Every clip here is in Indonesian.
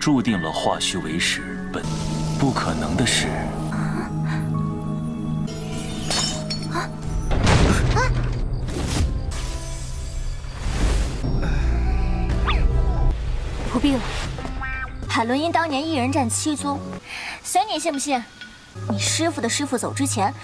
注定了化虚为实，本不可能的事。不必了。海伦因当年一人战七宗，随你信不信。你师傅的师傅走之前。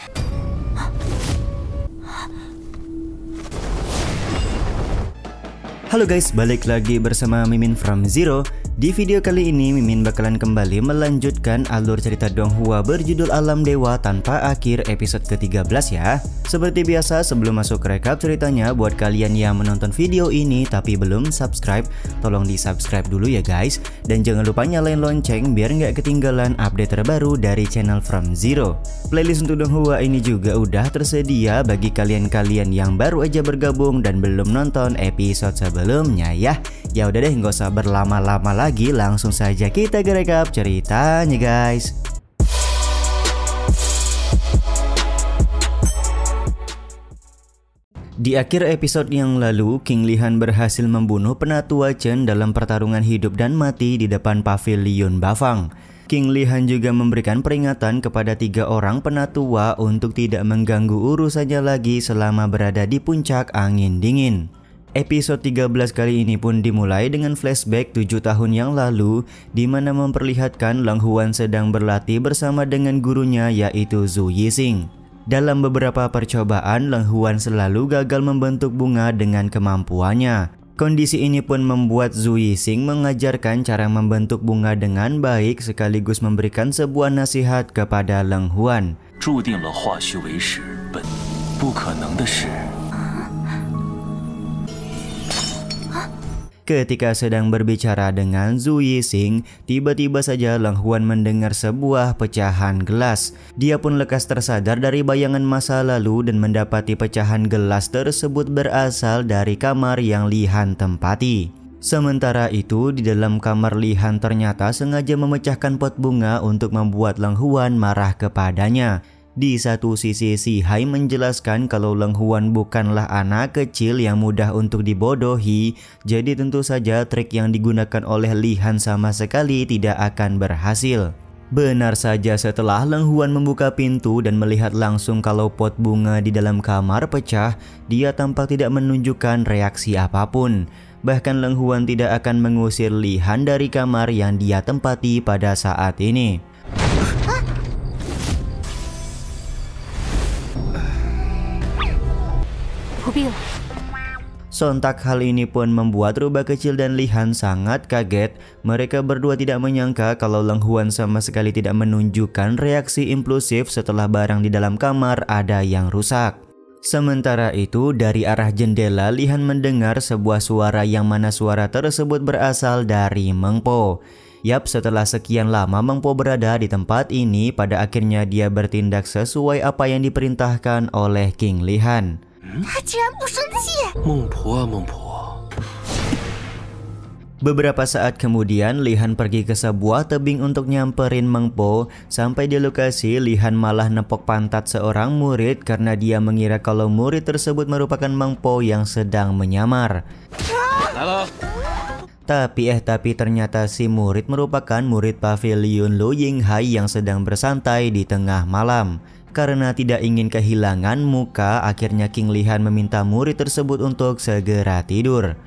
Halo guys, balik lagi bersama Mimin from Zero. Di video kali ini Mimin bakalan kembali melanjutkan alur cerita Donghua berjudul Alam Dewa Tanpa Akhir episode ke-13 ya. Seperti biasa sebelum masuk ke recap ceritanya, buat kalian yang menonton video ini tapi belum subscribe, tolong di subscribe dulu ya guys. Dan jangan lupa nyalain lonceng biar nggak ketinggalan update terbaru dari channel From Zero. Playlist untuk Donghua ini juga udah tersedia bagi kalian-kalian yang baru aja bergabung dan belum nonton episode sebelumnya ya. Ya udah deh, nggak usah berlama-lama lagi, langsung saja kita ke recap ceritanya guys. Di akhir episode yang lalu, King Lihan berhasil membunuh Penatua Chen dalam pertarungan hidup dan mati di depan pavilion Bafang. King Lihan juga memberikan peringatan kepada 3 orang penatua untuk tidak mengganggu urusannya lagi selama berada di puncak angin dingin. Episode 13 kali ini pun dimulai dengan flashback 7 tahun yang lalu, di mana memperlihatkan Lang Huan sedang berlatih bersama dengan gurunya yaitu Zhu Yixing. Dalam beberapa percobaan, Lang Huan selalu gagal membentuk bunga dengan kemampuannya. Kondisi ini pun membuat Zhu Yixing mengajarkan cara membentuk bunga dengan baik sekaligus memberikan sebuah nasihat kepada Lang Huan. 注定了化虚为实，本不可能的事。 Ketika sedang berbicara dengan Zhu Yixing, tiba-tiba saja Lang Huan mendengar sebuah pecahan gelas. Dia pun lekas tersadar dari bayangan masa lalu dan mendapati pecahan gelas tersebut berasal dari kamar yang Lihan tempati. Sementara itu, di dalam kamar Lihan ternyata sengaja memecahkan pot bunga untuk membuat Lang Huan marah kepadanya. Di satu sisi, Si Hai menjelaskan kalau Lang Huan bukanlah anak kecil yang mudah untuk dibodohi, jadi tentu saja trik yang digunakan oleh Lihan sama sekali tidak akan berhasil. Benar saja, setelah Lang Huan membuka pintu dan melihat langsung kalau pot bunga di dalam kamar pecah, dia tampak tidak menunjukkan reaksi apapun. Bahkan Lang Huan tidak akan mengusir Lihan dari kamar yang dia tempati pada saat ini. Sontak hal ini pun membuat Rubah Kecil dan Lihan sangat kaget. Mereka berdua tidak menyangka kalau Lang Huan sama sekali tidak menunjukkan reaksi impulsif setelah barang di dalam kamar ada yang rusak. Sementara itu, dari arah jendela Lihan mendengar sebuah suara yang mana suara tersebut berasal dari Meng Po. Yap, setelah sekian lama Meng Po berada di tempat ini, pada akhirnya dia bertindak sesuai apa yang diperintahkan oleh King Lihan. 他竟然不生气！孟婆啊，孟婆！ Beberapa saat kemudian, Lihan pergi ke sebuah tebing untuk nyamperin Meng Po. Sampai di lokasi, Lihan malah nepok pantat seorang murid karena dia mengira kalau murid tersebut merupakan Meng Po yang sedang menyamar. Tapi ternyata si murid merupakan murid pavilion Lu Yinghai yang sedang bersantai di tengah malam. Karena tidak ingin kehilangan muka, akhirnya King Lihan meminta murid tersebut untuk segera tidur.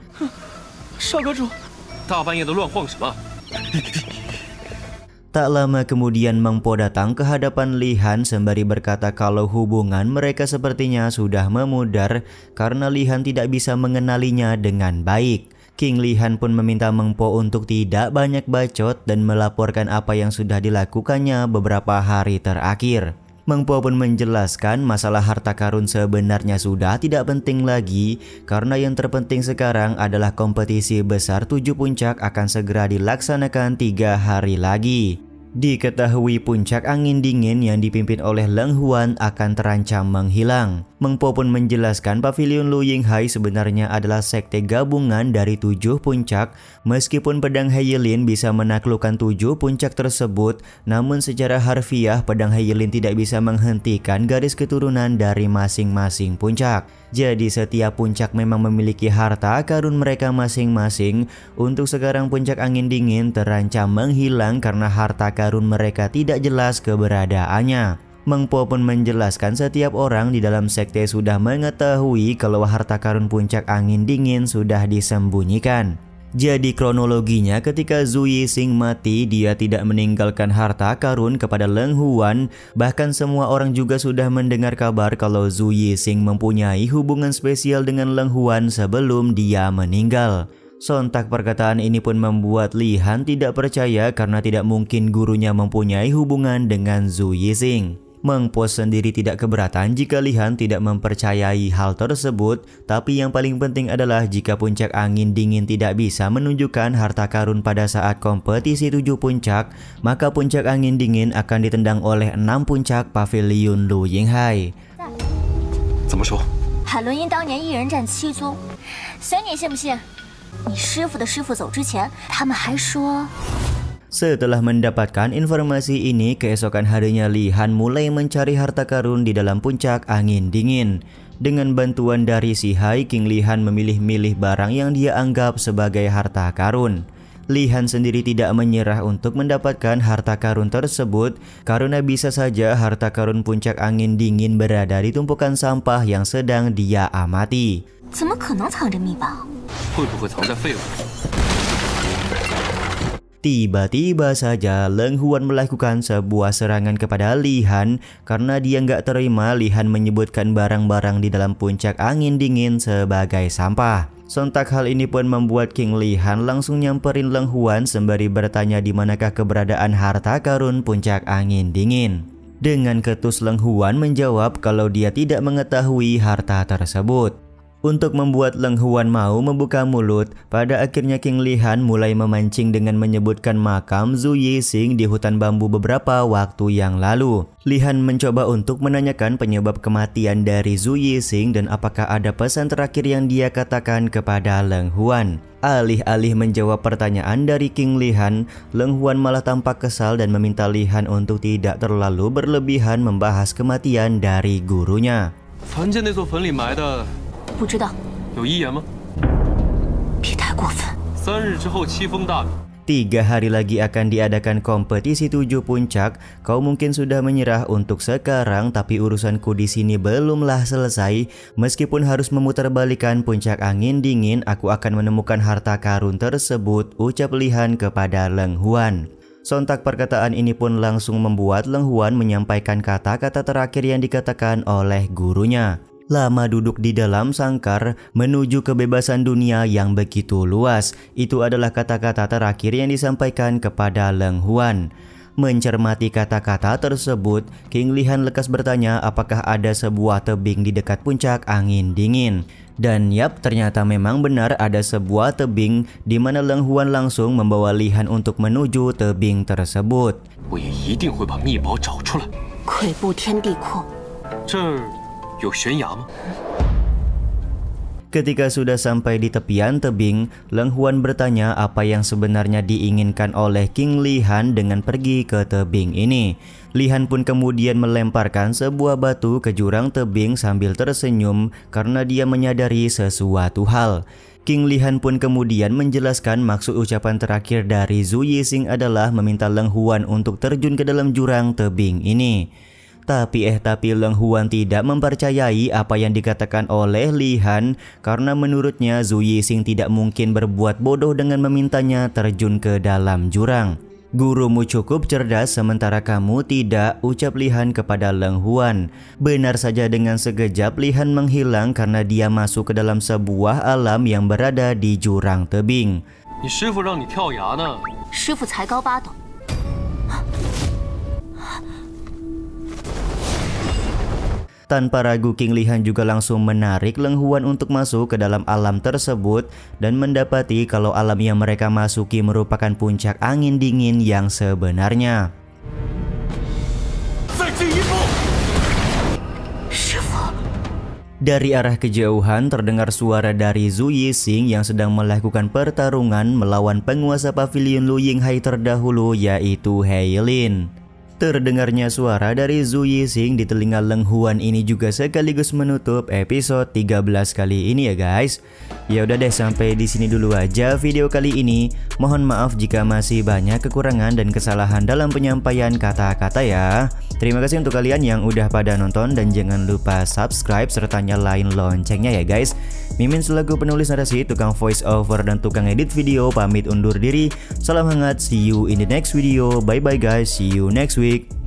Tak lama kemudian Meng Po datang ke hadapan Lihan sembari berkata kalau hubungan mereka sepertinya sudah memudar karena Lihan tidak bisa mengenalinya dengan baik. King Lihan pun meminta Meng Po untuk tidak banyak bacot dan melaporkan apa yang sudah dilakukannya beberapa hari terakhir. Meng Po pun menjelaskan masalah harta karun sebenarnya sudah tidak penting lagi karena yang terpenting sekarang adalah kompetisi besar 7 puncak akan segera dilaksanakan 3 hari lagi. Diketahui puncak angin dingin yang dipimpin oleh Lang Huan akan terancam menghilang. Meng Po pun menjelaskan pavilion Lu Yinghai sebenarnya adalah sekte gabungan dari 7 puncak. Meskipun pedang Heilin bisa menaklukkan 7 puncak tersebut, namun secara harfiah pedang Heilin tidak bisa menghentikan garis keturunan dari masing-masing puncak. Jadi setiap puncak memang memiliki harta karun mereka masing-masing. Untuk sekarang puncak angin dingin terancam menghilang karena harta karun mereka tidak jelas keberadaannya. Meng Po pun menjelaskan setiap orang di dalam sekte sudah mengetahui kalau harta karun puncak angin dingin sudah disembunyikan. Jadi kronologinya ketika Zhu Yixing mati, dia tidak meninggalkan harta karun kepada Leng Huan. Bahkan semua orang juga sudah mendengar kabar kalau Zhu Yixing mempunyai hubungan spesial dengan Leng Huan sebelum dia meninggal. Sontak perkataan ini pun membuat Li Han tidak percaya karena tidak mungkin gurunya mempunyai hubungan dengan Zhu Yixing. Meng Po sendiri tidak keberatan jika Li Han tidak mempercayai hal tersebut, tapi yang paling penting adalah jika puncak angin dingin tidak bisa menunjukkan harta karun pada saat kompetisi 7 puncak, maka puncak angin dingin akan ditendang oleh 6 puncak pavilion Lu Yinghai. 怎么说？海伦因当年一人战7宗，随你信不信？你师傅的师傅走之前，他们还说。 Setelah mendapatkan informasi ini, keesokan harinya Li Han mulai mencari harta karun di dalam puncak angin dingin. Dengan bantuan dari si Hai, King Li Han memilih-milih barang yang dia anggap sebagai harta karun. Li Han sendiri tidak menyerah untuk mendapatkan harta karun tersebut karena bisa saja harta karun puncak angin dingin berada di tumpukan sampah yang sedang dia amati. 怎么可能藏着秘宝？会不会藏在废物？ Tiba-tiba saja Leng Huan melakukan sebuah serangan kepada Li Han karena dia nggak terima Li Han menyebutkan barang-barang di dalam puncak angin dingin sebagai sampah. Sontak hal ini pun membuat King Li Han langsung nyamperin Leng Huan sembari bertanya di manakah keberadaan harta karun puncak angin dingin. Dengan ketus Leng Huan menjawab kalau dia tidak mengetahui harta tersebut. Untuk membuat Leng Huan mau membuka mulut, pada akhirnya King Li Han mulai memancing dengan menyebutkan makam Zhu Yixing di hutan bambu beberapa waktu yang lalu. Li Han mencoba untuk menanyakan penyebab kematian dari Zhu Yixing dan apakah ada pesan terakhir yang dia katakan kepada Leng Huan. Alih-alih menjawab pertanyaan dari King Li Han, Leng Huan malah tampak kesal dan meminta Li Han untuk tidak terlalu berlebihan membahas kematian dari gurunya. 凡间那座坟里埋的 不知道， 有遗言吗？ 别太过分。 3日之后凄风大雨， 3 hari lagi akan diadakan kompetisi 7 puncak. Kau mungkin sudah menyerah untuk sekarang, tapi urusanku di sini belumlah selesai. Meskipun harus memutarbalikan puncak angin dingin, aku akan menemukan harta karun tersebut, ucap Li Han kepada Leng Huan. Sontak perkataan ini pun langsung membuat Leng Huan menyampaikan kata-kata terakhir yang dikatakan oleh gurunya. Lama duduk di dalam sangkar menuju kebebasan dunia yang begitu luas. Itu adalah kata-kata terakhir yang disampaikan kepada Leng Huan. Mencermati kata-kata tersebut, King Li Han lekas bertanya apakah ada sebuah tebing di dekat puncak angin dingin. Dan yap, ternyata memang benar ada sebuah tebing di mana Leng Huan langsung membawa Li Han untuk menuju tebing tersebut. 我也一定会把秘宝找出来。溃不天地库， 这儿有悬崖吗？ Ketika sudah sampai di tepian tebing, Leng Huan bertanya apa yang sebenarnya diinginkan oleh King Li Han dengan pergi ke tebing ini. Li Han pun kemudian melemparkan sebuah batu ke jurang tebing sambil tersenyum karena dia menyadari sesuatu hal. King Li Han pun kemudian menjelaskan maksud ucapan terakhir dari Zhu Yixing adalah meminta Leng Huan untuk terjun ke dalam jurang tebing ini. Tapi Leng Huan tidak mempercayai apa yang dikatakan oleh Li Han karena menurutnya Zhu Yixing tidak mungkin berbuat bodoh dengan memintanya terjun ke dalam jurang. Gurumu cukup cerdas sementara kamu tidak, ucap Li Han kepada Leng Huan. Benar saja dengan sekejap Li Han menghilang karena dia masuk ke dalam sebuah alam yang berada di jurang tebing. 你师傅让你跳崖呢。 师傅才高8斗。 Tanpa ragu King Li Han juga langsung menarik Leng Huan untuk masuk ke dalam alam tersebut dan mendapati kalau alam yang mereka masuki merupakan puncak angin dingin yang sebenarnya. Dari arah kejauhan terdengar suara dari Zhu Yixing yang sedang melakukan pertarungan melawan penguasa pavilion Lu Yinghai terdahulu yaitu Heilin. terdengarnya suara dari Zhu Yixing di telinga Leng Huan ini juga sekaligus menutup episode 13 kali ini ya guys. Ya udah deh, sampai di sini dulu aja video kali ini. Mohon maaf jika masih banyak kekurangan dan kesalahan dalam penyampaian kata-kata ya. Terima kasih untuk kalian yang udah pada nonton dan jangan lupa subscribe serta nyalain loncengnya ya guys. Mimin selaku penulis narasi, tukang voice over dan tukang edit video pamit undur diri. Salam hangat, see you in the next video. Bye bye guys, see you next week.